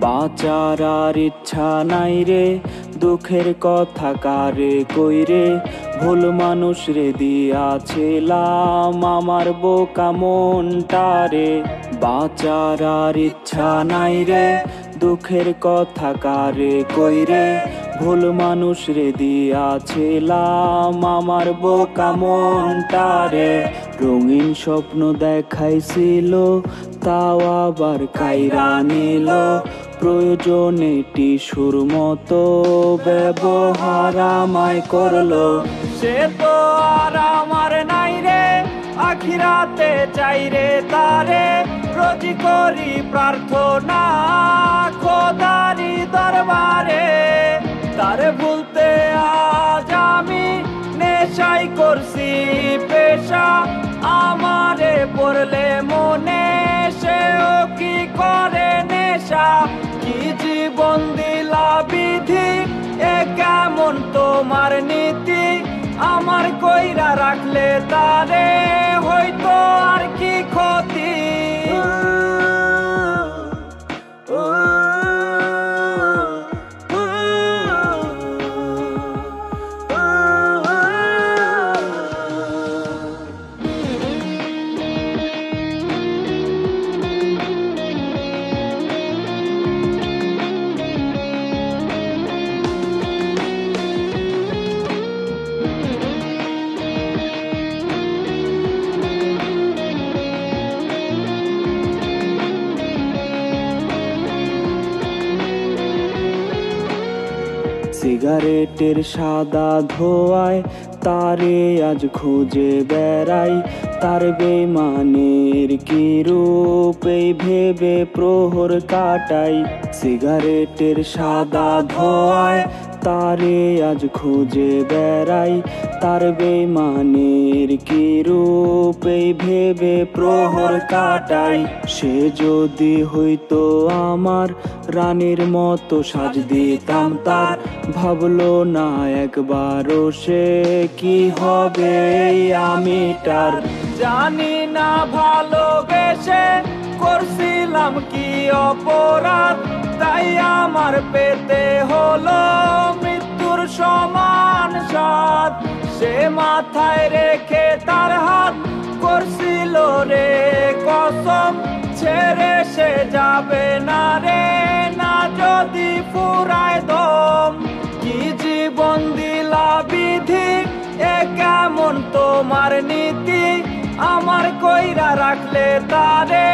বাঁচার আর ইচ্ছা নাই রে, দুঃখের কথা কারে কইরে, ভুল মানুষ রে দিয়াছিলাম আমার বোকা মনটারে। বাঁচার আর ইচ্ছা নাই রে, দুঃখের কথা কারে কইরে, ভুল মানুষ রে দিয়াছিলাম আমার বোকা মনটারে। রঙিন স্বপ্ন দেখাইছিল তাও আবার কাইরা নিল, প্রয়োজনে টিসুর মতো ব্যবহার আমায় করলো। সে তো আর আমার নাই রে, আখিরাতে চাই রে তারে, রোজি করি প্রার্থনা খোদারি দরবারে। তারে ভুলতে আজ আমি নেশাই করছি পেশা, আমারে পড়লে মনে সেও কি করে নেশা। কি জীবন দিলা বিধি, এ কেমন তোমার নীতি, আমার কইরা রাখলে তারে হয়তো আর কি ক্ষতি। সিগারেটের সাদা ধোঁয়ায় তারে আজ খুঁজে বেড়াই, তার বেমানের কি রূপ এই ভেবে প্রহর কাটাই। সিগারেটের সাদা ধোঁয়ায় তারে আজ খুঁজে বেড়াই, তার বেমানের কি রূপ এই ভেবে প্রহর কাটাই। সে যদি হইতো আমার রানীর মতো সাজ দিতাম তার, ভাবলো না একবারও সে কি হবে আমি তার। জানি না ভালোবেসে করছিলাম কি অপরাধ, তাই আমার পেতে হলো মৃত্যুর সমান স্বাদ। সে মাথায় রেখে তার হাত করছিল রে কসম, ছেড়ে সে যাবে না রে, না যদি ফুরায় দম। কি জীবন দিলা বিধি, এ কেমন তোমার নীতি, আমার কইরা রাখলে তারে